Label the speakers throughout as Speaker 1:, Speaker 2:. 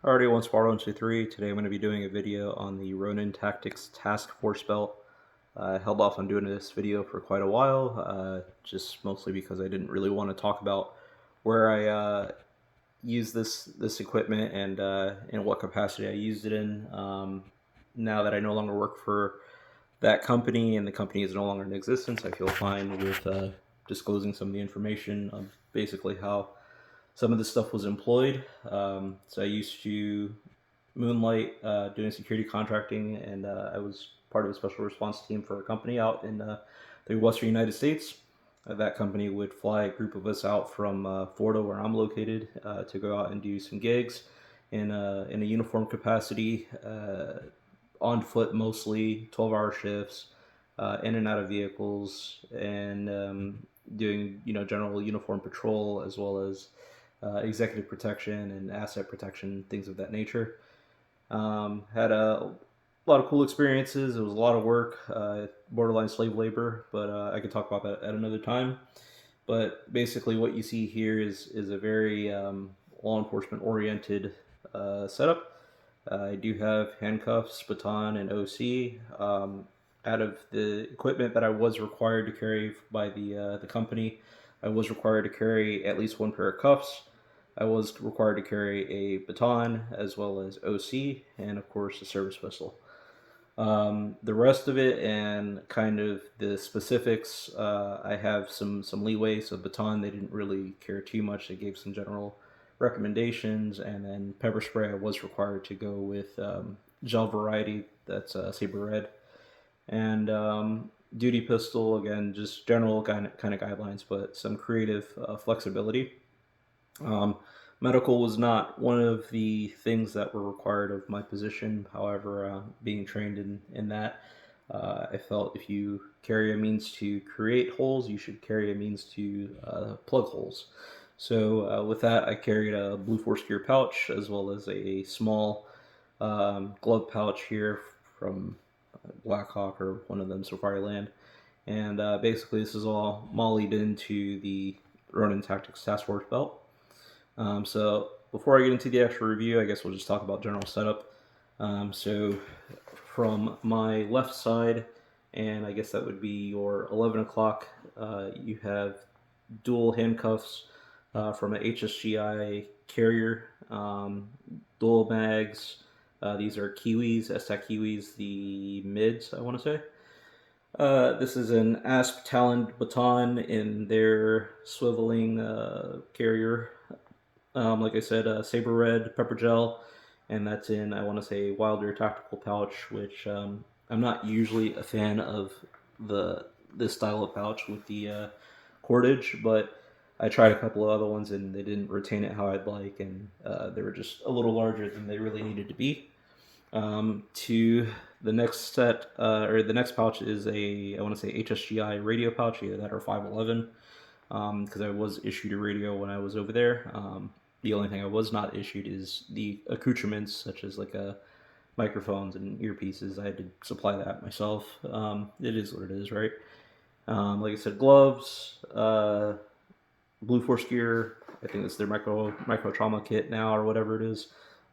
Speaker 1: Already one Sparrow 123. Today I'm going to be doing a video on the Ronin Tactics Task Force belt. I held off on doing this video for quite a while, just mostly because I didn't really want to talk about where I use this equipment and in what capacity I used it in. Now that I no longer work for that company and the company is no longer in existence, I feel fine with disclosing some of the information of basically how some of this stuff was employed. So I used to moonlight doing security contracting, and I was part of a special response team for a company out in the Western United States. That company would fly a group of us out from Florida, where I'm located, to go out and do some gigs in a uniform capacity, on foot mostly, 12-hour shifts, in and out of vehicles, and doing general uniform patrol as well as executive protection and asset protection, things of that nature. Had a lot of cool experiences. It was a lot of work, borderline slave labor, but I could talk about that at another time. But basically, what you see here is a very law enforcement oriented setup. I do have handcuffs, baton, and OC. Out of the equipment that I was required to carry by the company, I was required to carry at least one pair of cuffs. I was required to carry a baton as well as OC, and of course a service pistol. The rest of it and kind of the specifics, I have some leeway. So baton, they didn't really care too much. They gave some general recommendations, and then pepper spray, I was required to go with gel variety. That's saber red, and duty pistol, again, just general kind of guidelines, but some creative flexibility. Um, Medical was not one of the things that were required of my position. However, being trained in that, I felt if you carry a means to create holes, you should carry a means to plug holes. So with that, I carried a Blue Force gear pouch as well as a small glove pouch here from Blackhawk or one of them, Safari Land. And basically, this is all mollied into the Ronin Tactics Task Force belt. So before I get into the actual review, I guess we'll just talk about general setup. So from my left side, and I guess that would be your 11 o'clock, you have dual handcuffs from an HSGI carrier, dual mags. These are Kiwis, STAC Kiwis, the mids, I want to say. This is an asp taloned baton in their swiveling carrier. Like I said, saber red pepper gel, and that's in, I want to say, Wilder tactical pouch, which I'm not usually a fan of this style of pouch with the cordage, but I tried a couple of other ones and they didn't retain it how I'd like, and they were just a little larger than they really needed to be. To the next set, or the next pouch is I want to say HSGI radio pouch, either that or 511, because I was issued a radio when I was over there. The only thing I was not issued is the accoutrements, such as like microphones and earpieces. I had to supply that myself. It is what it is, right? Like I said, gloves, Blue Force gear. I think it's their micro trauma kit now or whatever it is.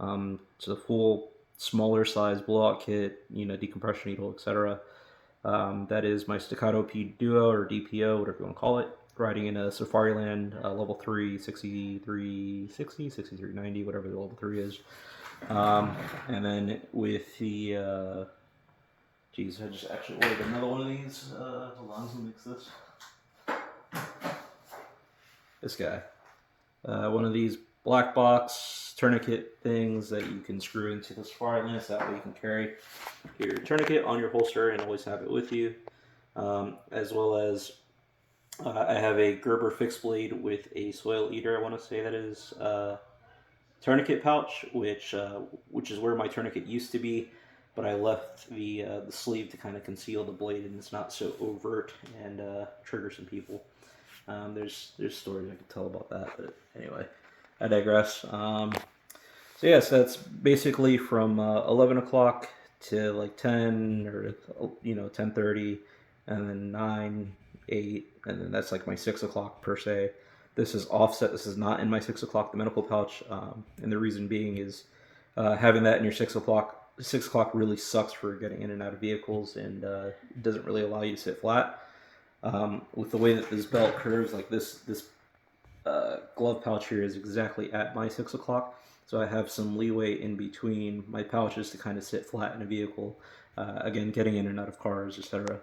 Speaker 1: It's a full smaller size blowout kit, decompression needle, etc. That is my Staccato P Duo or DPO, whatever you want to call it. Riding in a Safari Land level 3, 6360, 6390, whatever the level 3 is. And then with the, geez, I just actually ordered another one of these. Hold on, who makes this? This guy. One of these black box tourniquet things that you can screw into the Safari Land, so that way you can carry your tourniquet on your holster and always have it with you. As well as I have a Gerber fixed blade with a soil eater. I want to say that is tourniquet pouch, which is where my tourniquet used to be, but I left the sleeve to kind of conceal the blade, and it's not so overt and trigger some people. There's stories I could tell about that, but anyway, I digress. So yes, that's basically from 11 o'clock to like 10 or 10:30, and then 9, 8, and then that's like my 6 o'clock per se. This is offset. This is not in my 6 o'clock, the medical pouch, and the reason being is Having that in your 6 o'clock really sucks for getting in and out of vehicles, and doesn't really allow you to sit flat. With the way that this belt curves, like this glove pouch here is exactly at my 6 o'clock, so I have some leeway in between my pouches to kind of sit flat in a vehicle. Again, getting in and out of cars, etc.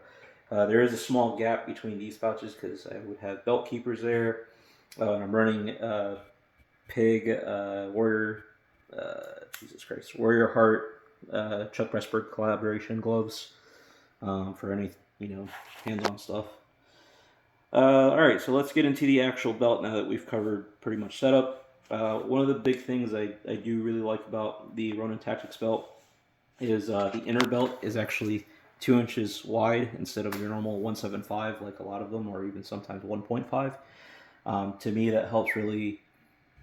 Speaker 1: There is a small gap between these pouches because I would have belt keepers there, and I'm running Pig Warrior, Jesus Christ, Warrior Heart, Chuck Pressburg collaboration gloves for any hands-on stuff. All right, so let's get into the actual belt now that we've covered pretty much setup. One of the big things I do really like about the Ronin Tactics belt is the inner belt is actually 2 inches wide instead of your normal 1.75 like a lot of them, or even sometimes 1.5. To me, that helps really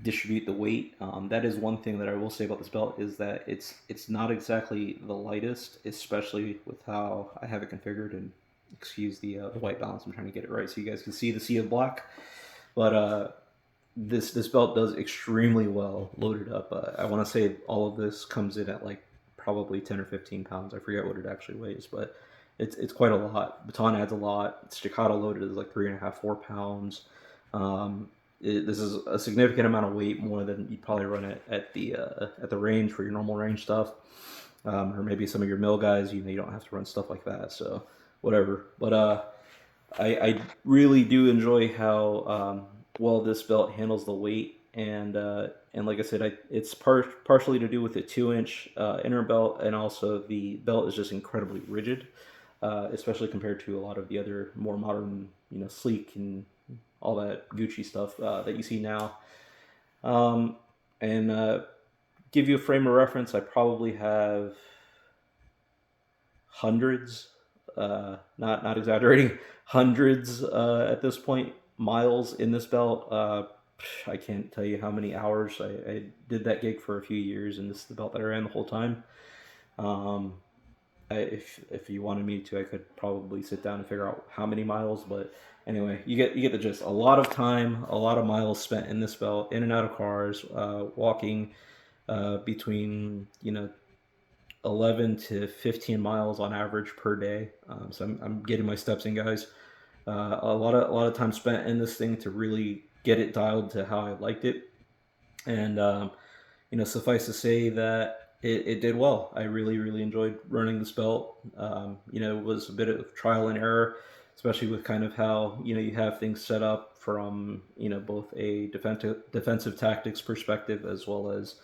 Speaker 1: distribute the weight. That is one thing that I will say about this belt, is that it's not exactly the lightest, especially with how I have it configured. And excuse the white balance, I'm trying to get it right so you guys can see the sea of black. But this belt does extremely well loaded up. I want to say all of this comes in at like probably 10 or 15 pounds. I forget what it actually weighs, but it's quite a lot. Baton adds a lot. Staccato loaded is like 3.5, 4 pounds. This is a significant amount of weight, more than you'd probably run it at the range for your normal range stuff, or maybe some of your mill guys. You don't have to run stuff like that, so whatever. But I really do enjoy how well this belt handles the weight, and like I said, it's partially to do with the 2-inch inner belt, and also the belt is just incredibly rigid, especially compared to a lot of the other more modern, sleek and all that Gucci stuff that you see now. And give you a frame of reference, I probably have hundreds, not exaggerating, hundreds at this point, miles in this belt. I can't tell you how many hours. I did that gig for a few years, and this is the belt that I ran the whole time. If you wanted me to, I could probably sit down and figure out how many miles. But anyway, you get the gist. A lot of time, a lot of miles spent in this belt, in and out of cars, walking between 11 to 15 miles on average per day. So I'm getting my steps in, guys. A lot of time spent in this thing to really get it dialed to how I liked it, and suffice to say that it did well. I really enjoyed running this belt. It was a bit of trial and error, especially with kind of how you have things set up from both a defensive tactics perspective, as well as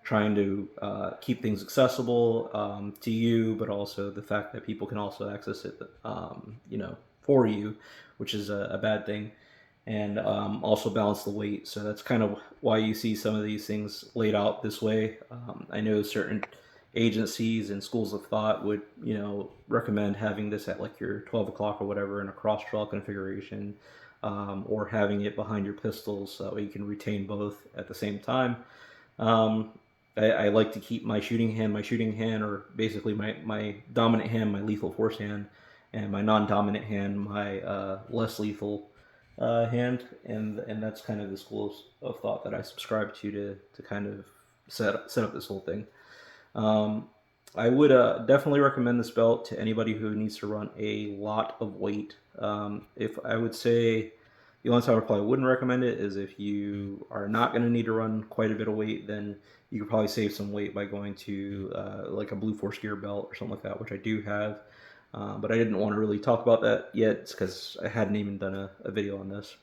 Speaker 1: trying to keep things accessible to you, but also the fact that people can also access it, for you, which is a bad thing, and also balance the weight. So that's kind of why you see some of these things laid out this way. I know certain agencies and schools of thought would, recommend having this at like your 12 o'clock or whatever in a cross trail configuration, or having it behind your pistols so that way you can retain both at the same time. I like to keep my shooting hand, or basically my dominant hand, my lethal force hand, and my non-dominant hand, my less lethal hand, and that's kind of the school of thought that I subscribe to kind of set up this whole thing. I would definitely recommend this belt to anybody who needs to run a lot of weight. If I would say the only time I probably wouldn't recommend it is if you are not going to need to run quite a bit of weight, then you could probably save some weight by going to like a Blue Force Gear belt or something like that, which I do have. But I didn't want to really talk about that yet because I hadn't even done a video on this.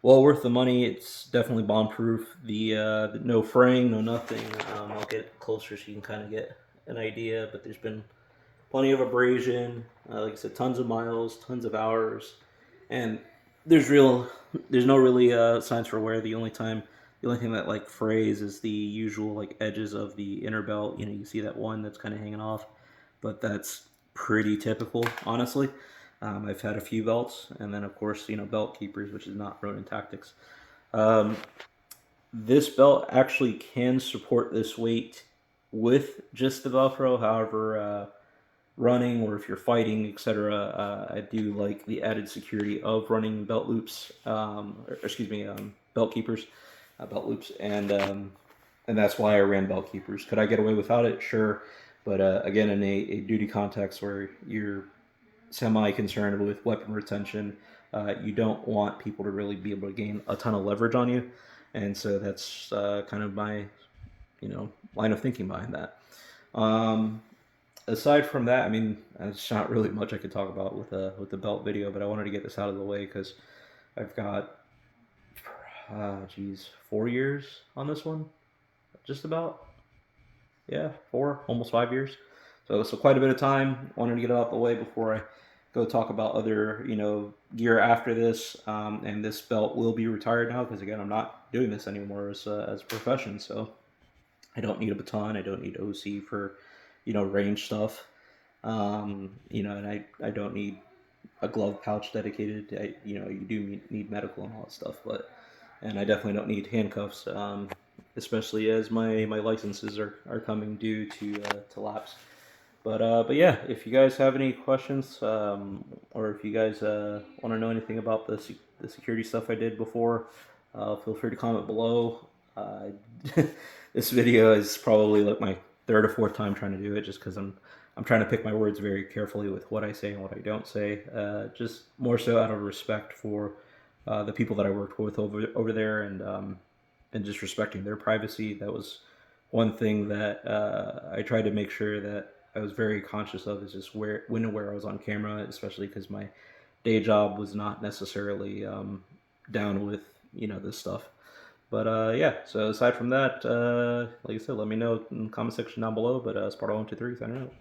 Speaker 1: Well worth the money. It's definitely bomb-proof. The no fraying, no nothing. I'll get closer so you can kind of get an idea, but there's been plenty of abrasion. Like I said, tons of miles, tons of hours, and there's no really signs for wear. The only thing that like frays is the usual like edges of the inner belt. You see that one that's kind of hanging off, but that's pretty typical, honestly. I've had a few belts, and then of course belt keepers, which is not Ronin Tactics. This belt actually can support this weight with just the Velcro. However, running, or if you're fighting, etc., I do like the added security of running belt loops, belt keepers, belt loops, and and that's why I ran belt keepers. Could I get away without it? Sure, but again, in a duty context where you're semi concerned with weapon retention, you don't want people to really be able to gain a ton of leverage on you, and so that's kind of my line of thinking behind that. Um, Aside from that, I mean, there's not really much I could talk about with the belt video, but I wanted to get this out of the way because I've got, geez, 4 years on this one, just about. Yeah, four, almost 5 years. So quite a bit of time. Wanted to get it out the way before I go talk about other gear after this. And this belt will be retired now because again, I'm not doing this anymore as a profession. So I don't need a baton. I don't need OC for range stuff. And I don't need a glove pouch dedicated. You do need medical and all that stuff, and I definitely don't need handcuffs, especially as my licenses are coming due to lapse. But yeah, if you guys have any questions, or if you guys want to know anything about the security stuff I did before, feel free to comment below. Uh, this video is probably like my third or fourth time trying to do it, just because I'm trying to pick my words very carefully with what I say and what I don't say. Just more so out of respect for the people that I worked with over there, and just respecting their privacy. That was one thing that I tried to make sure that I was very conscious of, is just when and where I was on camera, especially because my day job was not necessarily down with this stuff. But yeah, so aside from that, like I said, let me know in the comment section down below. But Sparta 123, signing out.